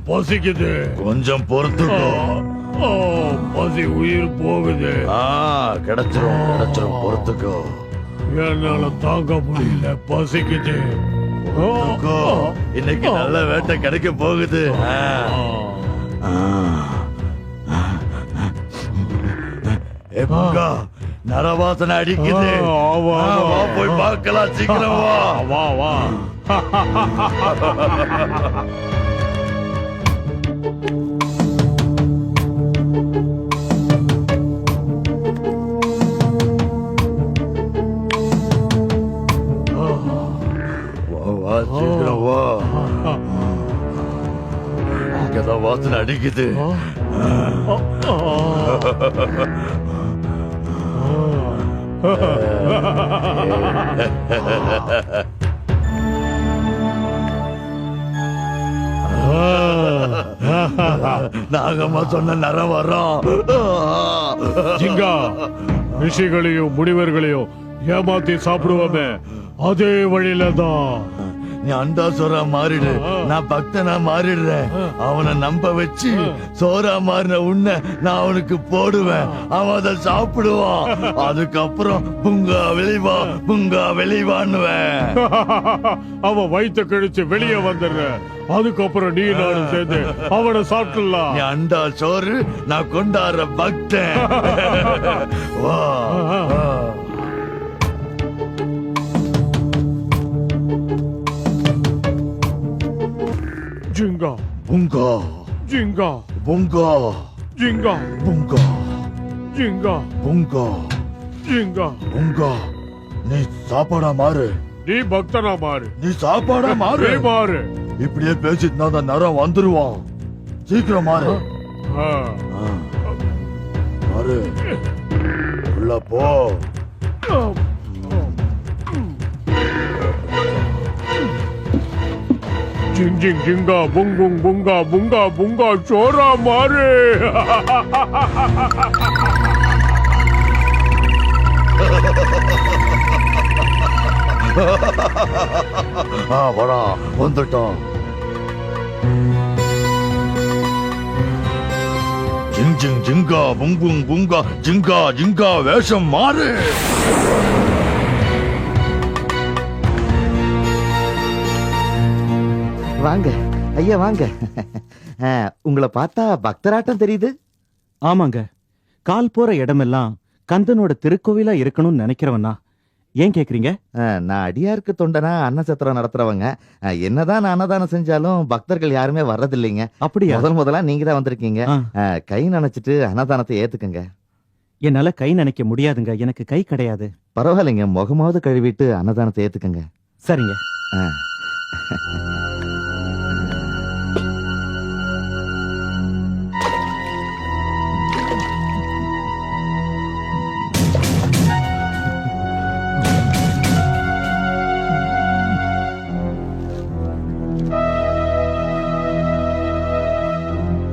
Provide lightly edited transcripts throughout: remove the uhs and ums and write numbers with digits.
பசிக்குது. கொஞ்சம் பொறுத்துக்கோ. பசி உயிர் போகுது. கிடைச்சிரும் பொறுத்துக்கோ. என்னால தாங்க முடியல, பசிக்குது. பொறுத்துக்கோ. இன்னைக்கு நல்ல வேட்டை கிடைக்க போகுது. நரவாசனை அடிக்குது. வா போய் பார்க்கலாம், சீக்கிரம் வா. வா சீக்கிரம் வா. இங்கதான் வாசனை அடிக்குது. நாகம்மா சொன்ன நரம் வரோம். ஜிங்கா, ரிஷிகளையும் முனிவர்களையும் ஏமாத்தி சாப்பிடுவோமே, அதே வழியில தான். நீ அண்டாசோரா மாறிடு, நான் பக்தனா மாறிடுறேன். அவனை நம்ப வச்சு சோரா மாறின உன்னை நான் அவனுக்கு போடுவேன். அவன் அதை சாப்பிடுவான். அதுக்கப்புறம் புங்கா வெளிவான்னுவேன். அவன் வயிற்ற கழிச்சு வெளியே வந்துடுற. அதுக்கப்புறம் நீ நானும் சேர்ந்து அவனை சாப்பிடலாம். நீ அண்டா சோறு, நான் கொண்டாடுற பக்தன். வா. ஜிங்கா புங்கா ஜிங்கா புங்கா ஜிங்கா புங்கா ஜிங்கா புங்கா ஜிங்கா புங்கா. நீ சாப்பாடா மாறு. நீ பக்தனா மாறு. நீ சாப்பாடா மாறு. மாறு. இப்படியே பேசிட்டு அந்த நரம் வந்துருவான். சீக்கிரம் மாறு. மாறு. உள்ள போ. ஜிங் ஜிங் ஜிங்கா புங்குங் புங்கா புங்கா புங்கா சோரா மாறு. வாடா, வந்துட்டோம். ஜிங் ஜிங் ஜிங்கா புங்குங் புங்கா ஜிங்கா ஜிங்கா வேஷம் மாறு. வாங்க ஐயா வாங்க. உங்களை பார்த்தா பக்தராட்டம் தெரியுது. ஆமாங்க, கால் போற இடமெல்லாம் கந்தனோட திருக்கோவிலா இருக்கணும்னு நினைக்கிறவனா. ஏன் கேக்குறீங்க? நான் அடியாருக்கு தொண்டனா அன்னசத்திரம் நடத்துறவங்க. என்னதான் நான் அன்னதானம் செஞ்சாலும் பக்தர்கள் யாருமே வர்றதில்லைங்க. அப்படியா? முதலா நீங்க தான் வந்திருக்கீங்க. கை நினைச்சிட்டு அன்னதானத்தை ஏத்துக்குங்க. என்னால கை நினைக்க முடியாதுங்க, எனக்கு கை கிடையாது. பரவாயில்லைங்க, முகமாவது கழுவிட்டு அன்னதானத்தை ஏத்துக்குங்க. சரிங்க.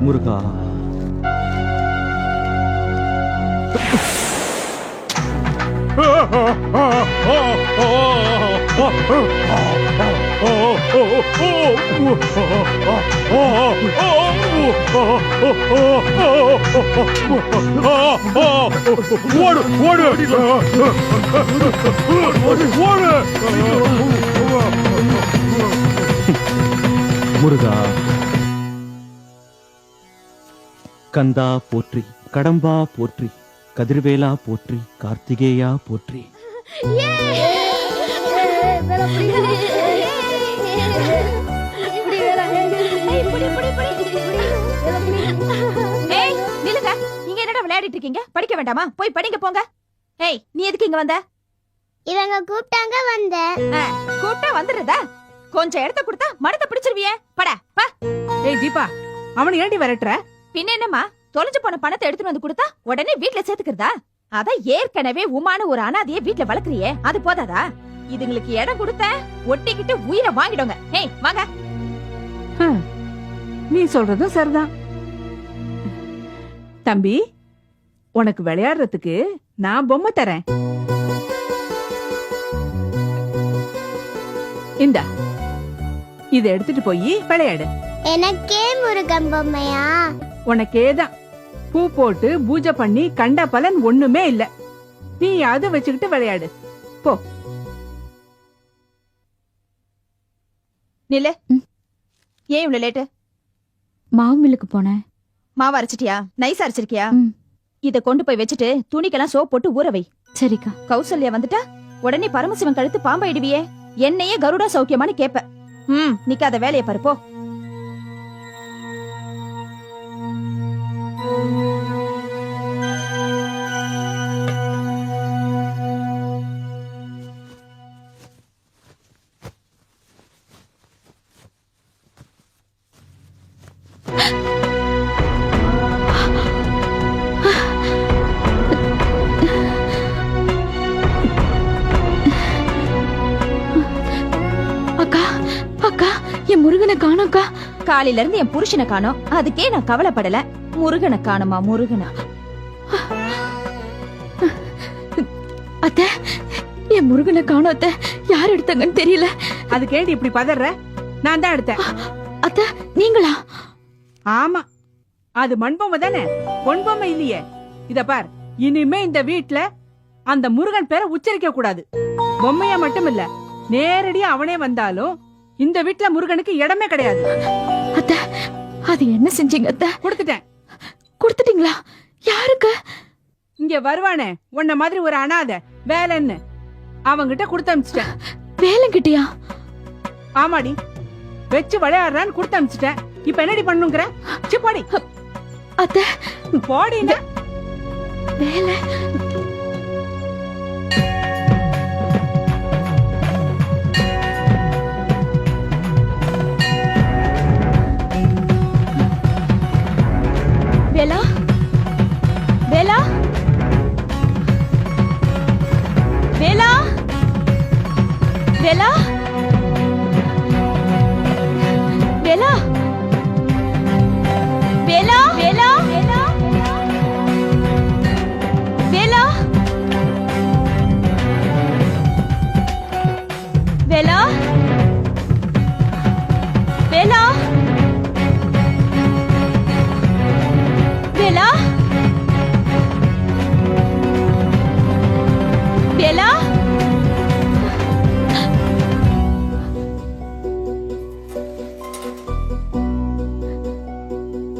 முருகா, முருகா, கந்தா போற்றி, கடம்பா போற்றி, கதிர்வேலா போற்றி, கார்த்திகேயா போற்றி. விளையாடிட்டு இருக்கீங்க? படிக்க வேண்டாமா? போய் படிங்க போங்க. ஏய், நீ எதுக்கு இங்க வந்த? இவங்க கூப்பிட்டாங்க வந்தேன். கூப்பிட்டா வந்துடுறதா? கொஞ்சம் இடத்த கொடுத்தா மரத்தை பிடிச்சிருவியே. படா பா. ஏய் தீபா, அவனை ஏண்டி விரட்டுற? பின்ன என்னம்மா, தொலைஞ்சு போன பணத்தை எடுத்துட்டு வந்து கொடுத்தா உடனே வீட்ல சேர்த்துக்கிறதா? அதான் ஏற்கனவே உமான ஒரு அனாதைய வீட்ல வளர்க்கறியே, அது போதாதா? இதுங்களுக்கு இடம் கொடுத்த ஒட்டிக்கிட்டு உயிரை வாங்கிடுங்க. ஏய் வாங்க. நீ சொல்றதும் சரிதான். தம்பி, உனக்கு விளையாடுறதுக்கு நான் பொம்மை தரேன். இந்தா, இத எடுத்துட்டு போய் விளையாடு. எனக்கே முருகன் பொம்மையா? உனக்கேதான் பூ போட்டு பூஜை பண்ணி கண்ட பலன் ஒண்ணுமே இல்ல. நீ அதை வச்சுக்கிட்டு விளையாடு போ. நில்லு. ஏன் இவ்வளவு லேட்டு? மாவு மில்லுக்கு போனேன். மாவு அரைச்சிட்டியா? நைஸ் அரைச்சிருக்கியா? ம். இத கொண்டு போய் வச்சுட்டு துணிக்கெல்லாம் சோப் போட்டு ஊற வை. சரிக்கா. கௌசல்யா வந்துட்டா உடனே பரமசிவன் கழுத்து பாம்பாயிடுவியே. என்னையே கருடா சௌக்கியமானு கேப்ப. நிக்காத வேலையை பாரு போ. அக்கா அக்கா என் முருகனை காணோம்க்கா. காலையில இருந்து என் புருஷனை காணோம். அதுக்கே நான் கவலைப்படல. முருகனை காணுமா? முருகனா? அத்தை, என் முருகனை காணோம் அத்தை. யார் எடுத்தாங்கன்னு தெரியல. அதுக்கேண்டி இப்படி பதற? நான் தான் எடுத்தேன். அத்தை, நீங்களா? ஆமா, அது மண்பொம்மை தானே, பொன்பொம்மை இல்லையே. இத பார், இனிமே இந்த வீட்ல அந்த முருகன் பேரை உச்சரிக்க கூடாது. பொம்மையா மட்டும் இல்ல, நேரடியா அவனே வந்தாலும் இந்த வீட்ல முருகனுக்கு இடமே கிடையாது. அத்தை, அது என்ன செஞ்சீங்க அத்தை? கொடுத்துட்டேன். கொடுத்துட்டீங்களா? யாருக்கு? இங்க வருவானே உன்ன மாதிரி ஒரு அனாதை வேலைன்னு, அவங்கிட்ட கொடுத்து அனுப்பிச்சிட்டேன். வேலைங்கிட்டியா? ஆமாடி, வச்சு விளையாடுறான்னு கொடுத்து அனுப்பிச்சிட்டேன். இப்ப என்னடி பண்ணுங்கிற? போடி. அத்தை, போடினா வேலை. வேலா, வேலா, வேலா, வேலா, வேலா, வேலா, வேலா, வேலா, வேலா, வேலா, வேலா, வேலா,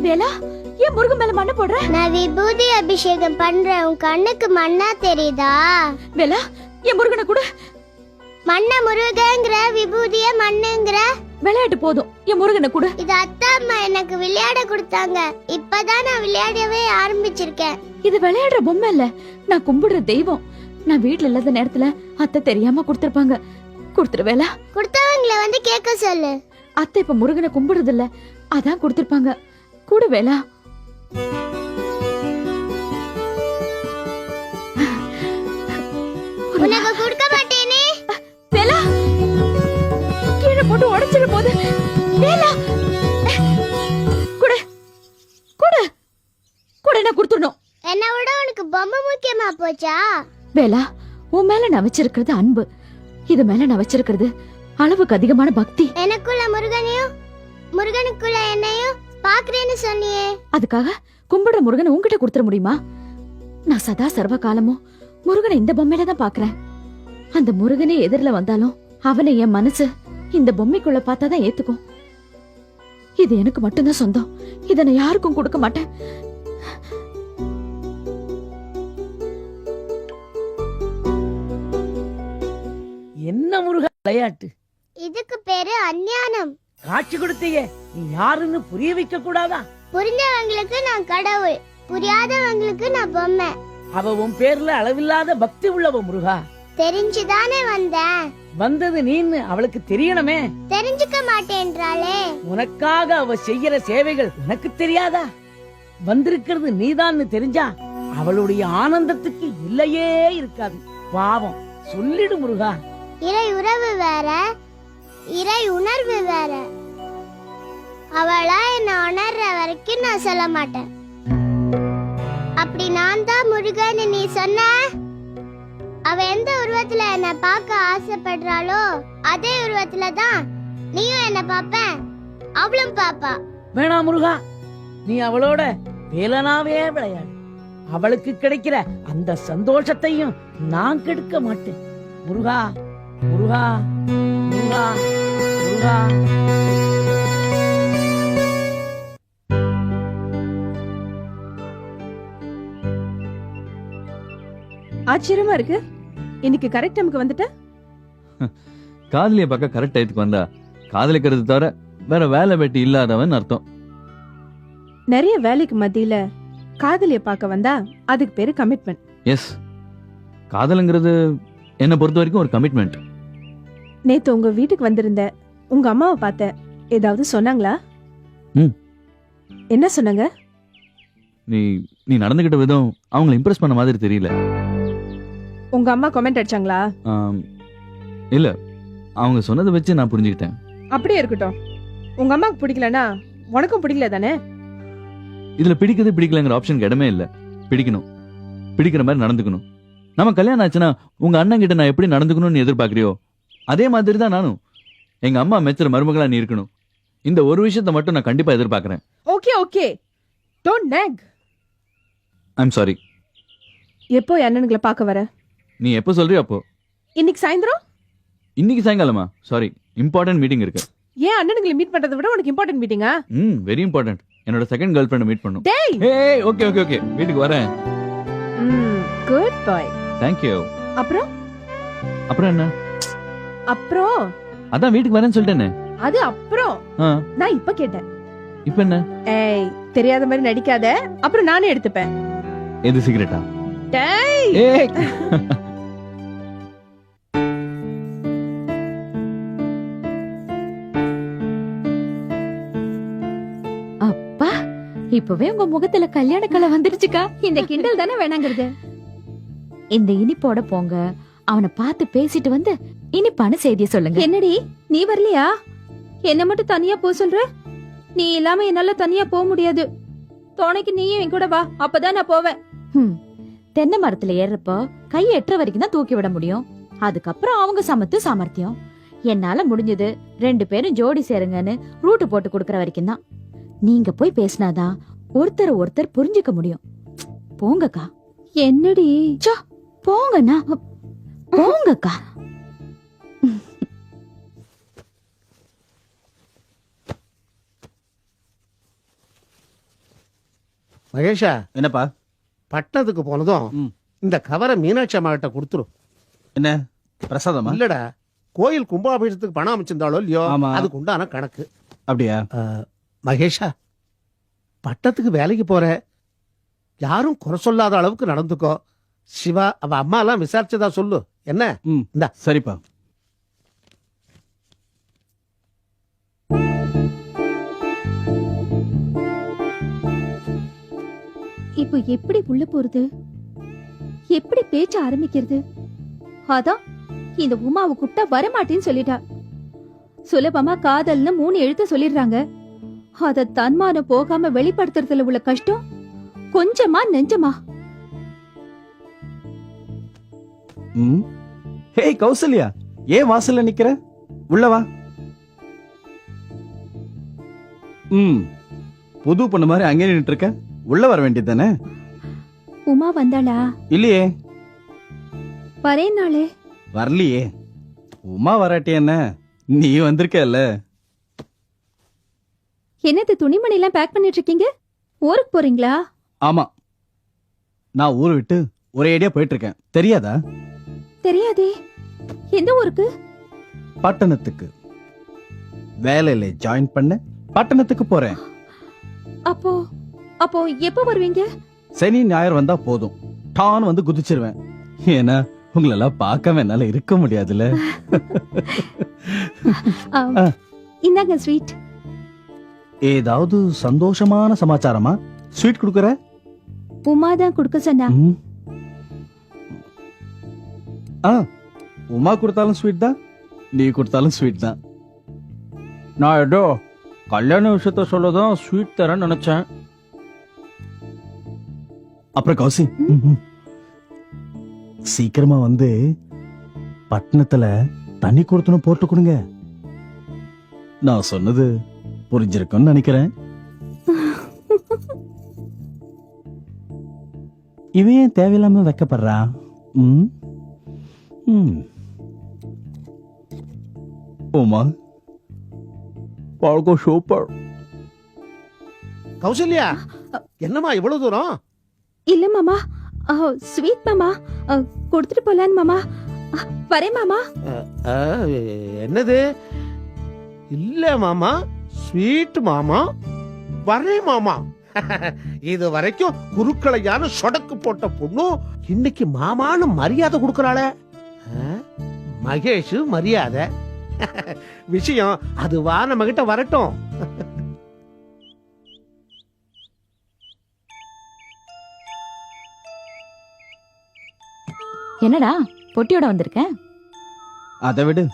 வேலா, ஏன் முருகன் மேல மண்ணு போடுற? நான் விபூதி அபிஷேகம் பண்றேன். உன் கண்ணுக்கு மண்ணா தெரியுதா? வேலா, என் முருகனை கூட. மண்ண முருகங்கிற, விபூதிய மண்ணுங்கிற. விளையாட்டு போதும், என் முருகனை கூட. இது அத்தா அம்மா எனக்கு விளையாட கொடுத்தாங்க. இப்பதான் நான் விளையாடவே ஆரம்பிச்சிருக்கேன். இது விளையாடுற பொம்மை இல்ல, நான் கும்பிடுற தெய்வம். நான் வீட்ல இல்லாத நேரத்துல அத்தை தெரியாம கொடுத்திருப்பாங்க. கொடுத்துரு வேலா. கொடுத்தவங்களை வந்து கேட்க சொல்லு. அத்தை இப்ப முருகனை கும்பிடுறது இல்ல, அதான் கொடுத்திருப்பாங்க. கூட வேலா. உனக்கு கொடுக்க மாட்டேனே. வேலா, கீழே போட்டு உடைச்சிட போது. வேலா, குடு குடு குடு, நான் கொடுத்துடணும். என்ன விட உனக்கு பொம்மை முக்கியமா போச்சா? வேலா, உன் மேல நான் வச்சிருக்கிறது அன்பு, இது மேல நான் வச்சிருக்கிறது அளவுக்கு அதிகமான பக்தி. எனக்குள்ள முருகனையும் முருகனுக்குள்ள என்னையும் பாக்குறேன்னு சொன்னியே. அதுக்காக கும்பிடுற முருகனை உன்கிட்ட கொடுத்துட முடியுமா? நான் சதா சர்வ காலமும் முருகனை இந்த பொம்மையில தான் பாக்குறேன். அந்த முருகனே எதிரில வந்தாலும் அவனை என் மனசு இந்த பொம்மைக்குள்ள பார்த்தாதான் ஏத்துக்கும். இது எனக்கு மட்டும்தான் சொந்தம். இதை நான் யாருக்கும் கொடுக்க மாட்டேன். என்ன முருகா விளையாட்டு? இதுக்கு பேரு அஞ்ஞானம். காட்சி கொடுத்தீங்க, நீ யாருன்னு புரிய வைக்க கூடாதா? புரிஞ்சவங்களுக்கு நான் கடவுள், புரியாதவங்களுக்கு நான் பொம்மை. அவ உன் பேர்ல அளவில்லாத பக்தி உள்ளவ முருகா. தெரிஞ்சுதானே வந்தேன். வந்தது நீன்னு அவளுக்கு தெரியணுமே. தெரிஞ்சுக்க மாட்டேன்றாளே. உனக்காக அவ செய்யற சேவைகள் உனக்கு தெரியாதா? வந்திருக்கிறது நீதான்னு தெரிஞ்சா அவளுடைய ஆனந்தத்துக்கு இல்லையே இருக்காது. பாவம், சொல்லிடு முருகா. இறை உறவு வேற, இறை உணர்வு வேற. அவளா என்ன உணர்ற வரைக்கும் நான் சொல்ல மாட்டேன். அப்படி நான் தான் முருகன்னு நீ சொன்ன, அவ எந்த உருவத்துல என்ன பார்க்க ஆசைப்படுறாளோ அதே உருவத்துல தான் நீயும் என்ன பாப்ப. அவளும் பாப்பா. வேணாம் முருகா, நீ அவளோட வேலனாவே விளையாடு. அவளுக்கு கிடைக்கிற அந்த சந்தோஷத்தையும் நான் கெடுக்க மாட்டேன். முருகா முருகா முருகா முருகா. ஆச்சரியமா இருக்கு. இன்னைக்கு கரெக்ட் டைமுக்கு வந்துட்ட. காதலிய பார்க்க கரெக்ட் டயத்துக்கு வந்தா காதலிக்கிறது தவிர வேற வேலை வெட்டி இல்லாதவன் அர்த்தம். நிறைய வேலைக்கு மத்தியில காதலிய பார்க்க வந்தா அதுக்கு பேரு கமிட்மெண்ட். எஸ், காதலுங்கிறது என்னை பொறுத்த வரைக்கும் ஒரு கமிட்மெண்ட். நேத்து உங்க வீட்டுக்கு வந்திருந்த உங்க அம்மாவை பார்த்த, ஏதாவது சொன்னாங்களா? என்ன சொன்னாங்க? நீ நீ நடந்துகிட்ட விதம் அவங்களை இம்ப்ரெஸ் பண்ண மாதிரி தெரியல. உங்க அம்மா கமெண்ட் அடிச்சாங்களா? இல்ல, அவங்க சொன்னதை வச்சு நான் புரிஞ்சுக்கிட்டேன். அப்படியே இருக்கட்டும். உங்க அம்மாக்கு பிடிக்கலனா உனக்கும் பிடிக்கல தானே? இதுல பிடிக்கிறது பிடிக்கலங்கிற ஆப்ஷன் இடமே இல்ல. பிடிக்கணும், பிடிக்கிற மாதிரி நடந்துக்கணும். நம்ம கல்யாணம் ஆச்சுன்னா உங்க அண்ணன் கிட்ட நான் எப்படி நடந்துக்கணும்னு எதிர்பார்க்கறியோ அதே மாதிரி தான் நானும் எங்க அம்மா மெச்சுற மருமகளா நீ இருக்கணும். இந்த ஒரு விஷயத்த மட்டும் நான் கண்டிப்பா எதிர்பார்க்கறேன். Okay okay, don't nag. I'm sorry. எப்போ அண்ணனுங்களை பார்க்க வர? நீ எப்போ சொல்றியோ அப்போ. இன்னைக்கு சாயந்தரம்? இன்னைக்கு சாயங்காலமா? சாரி, இம்பார்ட்டன்ட் மீட்டிங் இருக்கு. ஏன் அண்ணனுங்களை மீட் பண்றதை விட உனக்கு இம்பார்ட்டன்ட் மீட்டிங்கா? Very important. என்னோட செகண்ட் கேர்ள் ஃப்ரெண்ட் மீட் பண்ணும். டேய், ஏய், ஓகே ஓகே ஓகே, வீட்டுக்கு வரேன். Goodbye. Thank you. அப்புறம் அப்புறம் என்ன? அப்புறம் அதான் வீட்டுக்கு வரேன்னு சொல்லிட்டேனே. அது அப்புறம் நான் இப்ப கேட்டேன். இப்போ என்ன? ஏய், தெரியாத மாதிரி நடிக்காத, அப்புறம் நானே எடுத்துப்பேன். எது சிகரெட்டா? டேய், ஏய். அப்பா, இப்பவே உங்க முகத்துல கல்யாண கலை வந்துருச்சுக்கா. இந்த கிண்டல் தானே வேணாங்கிறது. இந்த இனிப்போட போங்க, அவனை பார்த்து பேசிட்டு வந்து இனிப்பான செய்தியை சொல்லுங்க. என்னடி நீ வரலையா? என்ன மட்டும் தனியா போ சொல்ற? நீ இல்லாம என்னால தனியா போக முடியாது. துணைக்கு நீயும் என் கூட வா, அப்பதான் நான் போவேன். தென்னை மரத்துல ஏறப்போ கை எட்டுற வரைக்கும் தான் தூக்கி விட முடியும். அதுக்கப்புறம் அவங்க சமத்து சாமர்த்தியம். என்னால முடிஞ்சது 2 பேரும் ஜோடி சேருங்கன்னு ரூட்டு போட்டு கொடுக்கற வரைக்கும் தான். நீங்க போய் பேசினாதான் ஒருத்தர் புரிஞ்சுக்க முடியும். போங்கக்கா. என்னடி? போங்கண்ணா, போங்கக்கா. மகேஷா, என்னப்பா? பட்டணத்துக்கு போனதும் இந்த கவரை மீனாட்சி அம்மா கிட்ட கொடுத்துரும். என்ன பிரசாதமா? இல்லடா, கோயில் கும்பாபிஷேகத்துக்கு பணம் அமைச்சிருந்தாலோ இல்லையோ, ஆமா. அதுக்கு உண்டான கணக்கு. அப்படியா? மகேஷா, பட்டத்துக்கு வேலைக்கு போற, யாரும் குறை சொல்லாத அளவுக்கு நடந்துக்கோ. சிவா அவ அம்மா எல்லாம் விசாரிச்சதா சொல்லு. என்ன? இந்தா. சரிப்பா. இப்போ எப்படி உள்ள போறது? எப்படி பேச்ச ஆரம்பிக்கிறது? அதான் இந்த உமாவை கூப்பிட்டா வரமாட்டேன்னு சொல்லிட்டா. சுலபமா காதல்னு 3 எழுத்து சொல்லிடுறாங்க. அத தன்மானம் போகாம வெளிப்படுத்துறதுல உள்ள கஷ்டம் கொஞ்சமா நெஞ்சமா? ஹே கௌசல்யா, ஏன் வாசல்ல நிக்கிற? உள்ள வா. புது பொண்ணு மாதிரி அங்கே நின்னுட்டு இருக்க, உள்ள வர வேண்டியது தானே? உமா வந்தாளா? இல்லையே. வரேனாளே. வரலையே. உமா வராட்டி என்ன, நீ வந்திருக்கல. என்னது துணிமணி எல்லாம் பேக் பண்ணிட்டு இருக்கீங்க? ஊருக்கு போறீங்களா? ஆமா, நான் ஊரை விட்டு ஒரே ஐடியா போயிட்டு இருக்கேன். தெரியாதா? தெரியாதே. எந்த ஊருக்கு? பட்டணத்துக்கு. வேலையில ஜாயின் பண்ண பட்டணத்துக்கு போறேன். அப்போ அப்போ எப்ப வருவீங்க? சனி ஞாயிறு வந்தா போதும், டான் வந்து குதிச்சிருவேன். ஏன்னா உங்களெல்லாம் பார்க்காம என்னால இருக்க முடியாதுல்ல. இந்தாங்க ஸ்வீட். ஏதாவது சந்தோஷமான சமாச்சாரமா? ஸ்வீட் குடுக்கற? உமா தான் குடுக்க சொன்னா. உமா கொடுத்தாலும் ஸ்வீட் தான், நீ கொடுத்தாலும் ஸ்வீட் தான். நான் ஏதோ கல்யாண விஷயத்த சொல்லதான் ஸ்வீட் தரேன்னு நினைச்சேன். அப்புறம் கௌசி, சீக்கிரமா வந்து பட்டணத்துல தண்ணி கொடுத்தனும் போட்டு கொடுங்க. நான் சொன்னது புரிஞ்சிருக்கும்னு நினைக்கிறேன். இவன் ஏன் தேவையில்லாம வைக்கப்படுறா? ம் ம் ஓமா பாழ்கோ சூப்பர். கௌசல்யா, என்னம்மா இவ்வளவு தூரம்? இல்ல மாமா, ஸ்வீட் மாமா, கொடுத்துட்டு போலான்னு மாமா. வரேன் மாமா. ஆ, என்னது? இல்ல மாமா, ஸ்வீட் மாமா, வரே மாமா. இது வரைக்கும் குறுக்களையான சொடக்கு போட்ட பொண்ணு இன்னைக்கு மாமான்னு மரியாதை கொடுக்கறாளே. மகேஷ் மரியாதை விஷயம் அதுவா நம்ம கிட்ட வரட்டும். என்னடா பொட்டியோட வந்திருக்க? அதை விடு,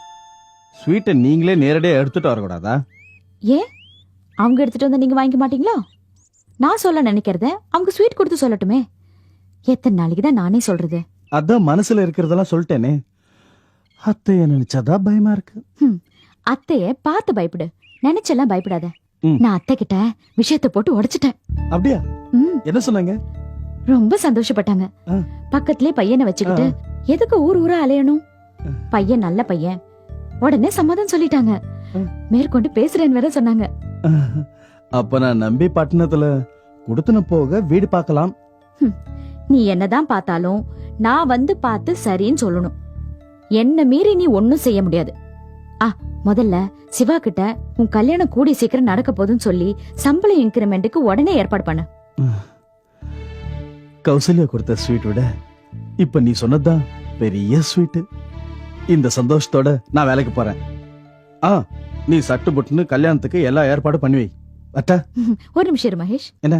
ஸ்வீட்டை நீங்களே நேரடியா எடுத்துட்டு வரக்கூடாதா? ஏன் அவங்க எடுத்துட்டு வந்தா நீங்க வாங்கிக்க மாட்டீங்களா? நான் சொல்ல நினைக்கிறத அவங்க ஸ்வீட் கொடுத்து சொல்லட்டுமே. எத்தனை நாளைக்கு தான் நானே சொல்றது? அதான் மனசுல இருக்கிறதெல்லாம் சொல்லிட்டேனே. அத்தைய நினைச்சாதான் பயமா இருக்கு. அத்தைய பார்த்து பயப்படு, நினைச்செல்லாம் பயப்படாத. ம். நான் அத்தை கிட்ட விஷயத்தை போட்டு உடைச்சிட்டேன். அப்படியா? ம், என்ன சொன்னாங்க? ரொம்ப சந்தோஷப்பட்டாங்க. ஆ. பக்கத்திலே பையனை வச்சுக்கிட்டு எதுக்கு ஊர் ஊரா அலையணும்? பையன் நல்ல பையன். உடனே சம்மதம் சொல்லிட்டாங்க. மேற்கொண்டு பேசுறேன்னு வேற சொன்னாங்க. அப்ப நான் நம்பி பட்டணத்துல குடுத்துன போக வீடு பார்க்கலாம். நீ என்னதான் பார்த்தாலும் நான் வந்து பார்த்து சரின்னு சொல்லணும். என்ன மீறி நீ ஒன்னும் செய்ய முடியாது. முதல்ல சிவா கிட்ட உன் கல்யாணம் கூடி சீக்கிரம் நடக்க போதுன்னு சொல்லி சம்பள இன்கிரிமெண்ட்டுக்கு உடனே ஏற்பாடு பண்ண. கௌசல்யா கொடுத்த ஸ்வீட் விட இப்ப நீ சொன்னதுதான் பெரிய ஸ்வீட். இந்த சந்தோஷத்தோட நான் வேலைக்கு போறேன். நீ சட்டு புட்டுன்னு கல்யாணத்துக்கு எல்லா ஏற்பாடு பண்ணி வை. அட்டா ஒரு நிமிஷம் இரு மகேஷ். என்ன?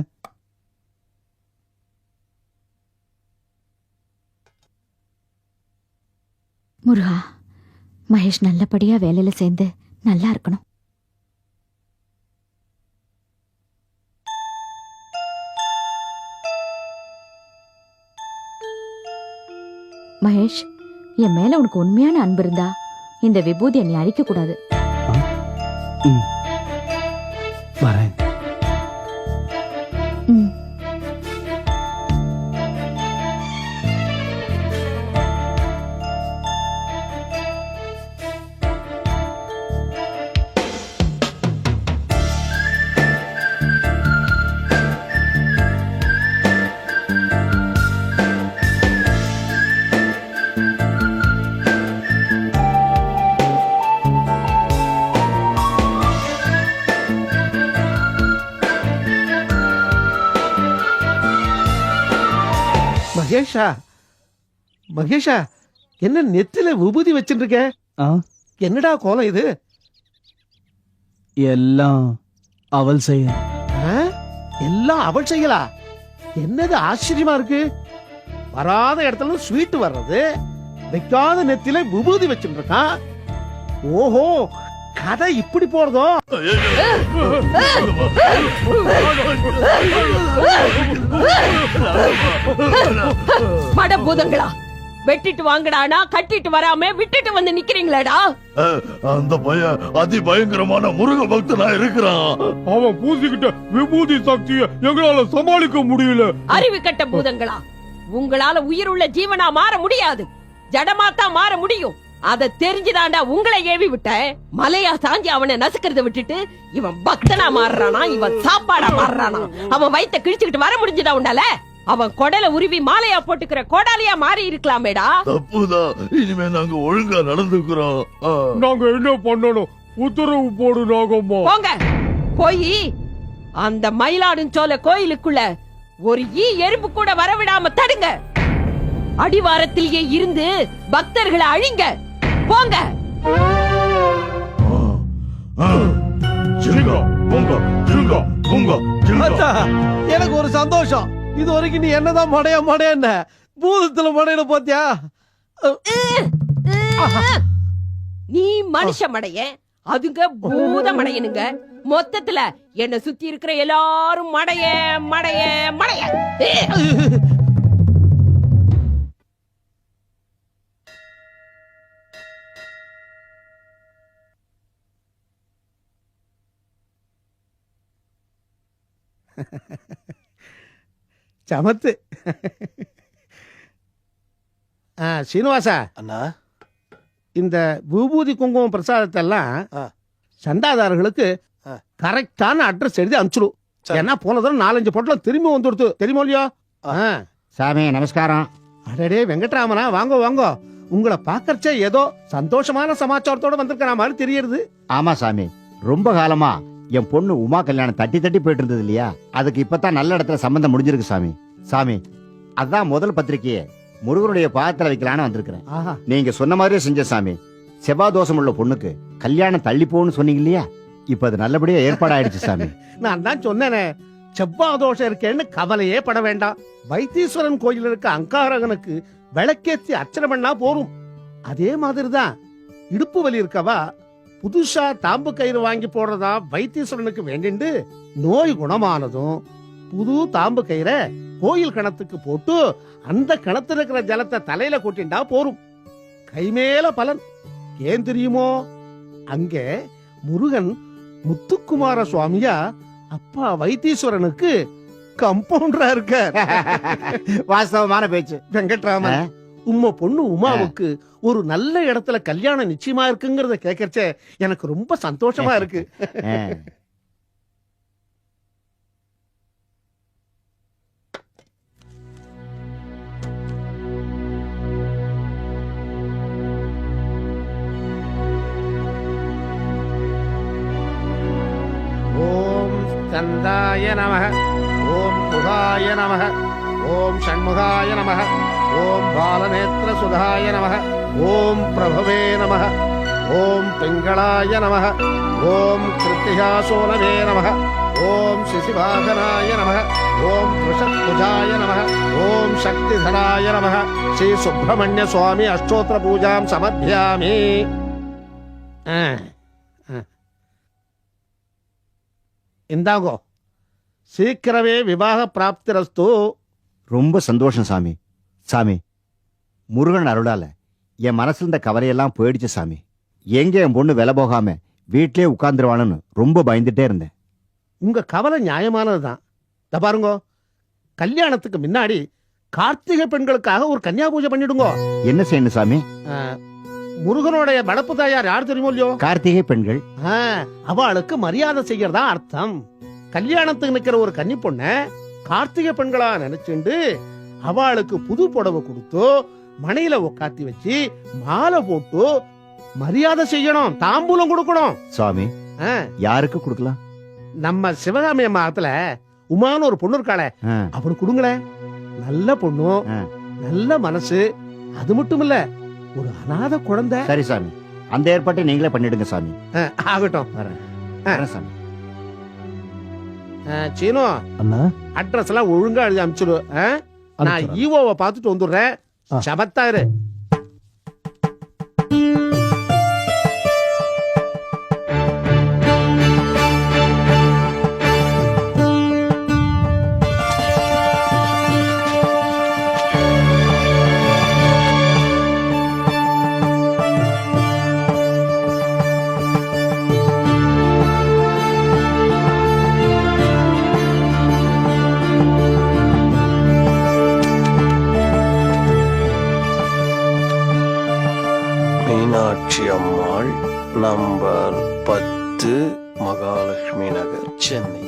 முருகா, மகேஷ் நல்லபடியா வேலையில சேர்ந்து நல்லா இருக்கணும். மகேஷ், என் மேல உனக்கு உண்மையான அன்பு இருந்தா இந்த விபூதியை நீ அழிக்க கூடாது. வரேன். ம். மகேஷா, மகேஷா, என்ன நெத்தில விபூதி வச்சுருக்க? என்னடா கோலம் இது? எல்லாம் அவள் செய்ய. எல்லாம் அவள் செய்யலா? என்னது ஆச்சரியமா இருக்கு. வராத இடத்துல ஸ்வீட் வர்றது, வைக்காத நெத்தில விபூதி வச்சுருக்கான். ஓஹோ, கதை இப்படி போறதோ? மட பூதங்களா, வெட்டிட்டு வாங்கடானா கட்டிட்டு வராம விட்டுட்டு வந்து நிக்கிறீங்களாடா? அந்த பையன் அதி பயங்கரமான முருக பக்தனா இருக்கிறான். அவன் பூசிக்கிட்ட விபூதி சக்தியை எங்களால சமாளிக்க முடியல. அறிவு கட்ட பூதங்களா, உங்களால உயிருள்ள ஜீவனா மாற முடியாது, ஜடமாத்தான் மாற முடியும். அத தெரிஞ்சுதாண்டா உங்களை ஏவி விட்ட. மலையா சாஞ்சி அவனை நசுக்கிறத விட்டுட்டு இவன் பக்தனா மாறுறானா, இவன் சாப்பாடா மாறுறானா? அவன் வயித்தை கிழிச்சுக்கிட்டு வர முடிஞ்சுதா உண்டால? அவன் கொடலை உருவி மாலையா போட்டுக்கிற கோடாலியா மாறி இருக்கலாமேடா. தப்புதான், இனிமே நாங்க ஒழுங்கா நடந்துக்கிறோம். நாங்க என்ன பண்ணணும்? உத்தரவு போடு நாகம்மா. போங்க, போய் அந்த மயிலாடுஞ்சோலை கோயிலுக்குள்ள ஒரு எறும்பு கூட வரவிடாம தடுங்க. அடிவாரத்திலேயே இருந்து பக்தர்களை அழிங்க. போங்க. எனக்கு ஒரு சந்தோஷம். இது வரைக்கும் நீ என்னதான் மடையன்ன பூதத்துல மடையில போத்தியா? நீ மனுஷ மடைய, அதுங்க பூத மடையனுங்க. மொத்தத்துல என்ன சுத்தி இருக்கிற எல்லாரும் மடைய மடைய மடைய. சமத்து. சீனிவாசா, அண்ணா, இந்த விபூதி குங்குமம் பிரசாதத்தை எல்லாம் சந்தாதாரர்களுக்கு கரெக்டான அட்ரஸ் எழுதி அனுப்பிச்சிடும். ஏன்னா போன தடவை 4-5 பொட்டலம் திரும்பி வந்துடுத்து, தெரியுமோ இல்லையோ? சாமி நமஸ்காரம். அடடே வெங்கட்ராமனா, வாங்க வாங்க. உங்களை பாக்கறச்சே ஏதோ சந்தோஷமான சமாச்சாரத்தோட வந்திருக்கிற மாதிரி தெரியுது. ஆமா சாமி, ரொம்ப காலமா என் பொண்ணு உமா கல்யாணம் தட்டி போயிட்டு இருந்தது இல்லையா, அதுக்கு இப்பதான் நல்ல இடத்துல சம்பந்தம் முடிஞ்சிருக்கு சாமி. சாமி, அதான் முதல் பத்திரிக்கையை முருகனுடைய பாதத்துல வைக்கலான்னு வந்திருக்கிறேன். நீங்க சொன்ன மாதிரியே செஞ்ச சாமி. செவ்வாய் தோஷம் உள்ள பொண்ணுக்கு கல்யாணம் தள்ளி போன்னு சொன்னீங்க இல்லையா, இப்ப அது நல்லபடியா ஏற்பாடாயிடுச்சு சாமி. நான் தான் சொன்னேனே, செவ்வாய் தோஷம் இருக்கேன்னு கவலையே பட வேண்டாம். வைத்தீஸ்வரன் கோயில் இருக்க அங்காரகனுக்கு விளக்கேத்தி அர்ச்சனை பண்ணா போரும். அதே மாதிரிதான் இடுப்பு வலி இருக்கவா புதுசா தாம்பு கயிறு வாங்கி போடுறதா வைத்தீஸ்வரனுக்கு வேண்டிண்டு நோய் குணமானதும் புது தாம்பு கயிறை கோயில் கிணத்துக்கு போட்டு அந்த கிணத்துல இருக்கிற ஜலத்தை தலையில கொட்டிண்டா போரும். கைமேல பலன். ஏன் தெரியுமோ? அங்கே முருகன் முத்துக்குமார சுவாமியா அப்பா வைத்தீஸ்வரனுக்கு கம்பவுண்டரா இருக்க. வாஸ்தவமான பேச்சு. வெங்கட்ராமன், உம்ம பொண்ணு உமாவுக்கு ஒரு நல்ல இடத்துல கல்யாணம் நிச்சயமா இருக்குங்கிறத கேட்கறச்சே எனக்கு ரொம்ப சந்தோஷமா இருக்கு. ஓம் ஸ்கந்தாய நமஹ, ஓம் குகாய நமஹ, ஓம் ஷண்முகாய நமஹ, ஓம் பாலநேத்திர சுதாய நமஹ, ஓம் பிரபவே நமஹ, ஓம் பிங்களாய நமஹ, ஓம் கிருத்திகாசோனவே நமஹ, ஓம் சிசிவாகனாய நமஹ, ஓம் த்ரிஷத்புஜாய நமஹ, ஓம் சக்திதராய நமஹ. ஸ்ரீ சுப்பிரமணிய சுவாமி அஷ்டோத்திர பூஜாம் சமர்ப்பியாமி. இந்தாங்கோ, சீக்கிரமே விவாக பிராப்திரஸ்து. ரொம்ப சந்தோஷம் சாமி. சாமி, முருகன் அருளால என் மனசுல இருந்த கவலையெல்லாம் போயிடுச்சு சாமி. எங்க என் பொண்ணு விலை போகாம வீட்டிலே உட்கார்ந்துருவானு ரொம்ப பயந்துட்டே இருந்தேன். உங்க கவலை நியாயமானதுதான். இத பாருங்க, கல்யாணத்துக்கு முன்னாடி கார்த்திகை பெண்களுக்காக ஒரு கன்னியா பூஜை பண்ணிடுங்க. என்ன செய்யணும் சாமி? முருகனுடைய வளர்ப்பு தாயார் யார் தெரியுமோ இல்லையோ? கார்த்திகை பெண்கள். அவளுக்கு மரியாதை செய்யறதா அர்த்தம். கல்யாணத்துக்கு நிக்கிற ஒரு கன்னி பொண்ண கார்த்திகை பெண்களா நினைச்சுண்டு அவளுக்கு புது புடவை கொடுத்து மனையில உட்காத்தி வச்சு மாலை போட்டு மரியாதை செய்யணும், தாம்பூலம் கொடுக்கணும். சுவாமி, யாருக்கு கொடுக்கலாம்? நம்ம சிவகாமி அம்மாத்துல உமான்னு ஒரு பொண்ணு இருக்காளே, அவளுக்கு கொடுங்களேன். நல்ல பொண்ணு, நல்ல மனசு. அது மட்டும் இல்ல, ஒரு அநாத குழந்தை. சரி சாமி, அந்த ஏற்பாட்டை நீங்களே பண்ணிடுங்க சாமி. ஆகட்டும். வரேன் சாமி. சீனோ, அண்ணா, அட்ரஸ் எல்லாம் ஒழுங்கா எழுதி அனுப்பிச்சிடு. நான் ஈவோவை பார்த்துட்டு வந்துடுறேன். சபத்தாரு. மீனாட்சி அம்மாள், நம்பர் 10, மகாலட்சுமி நகர், சென்னை.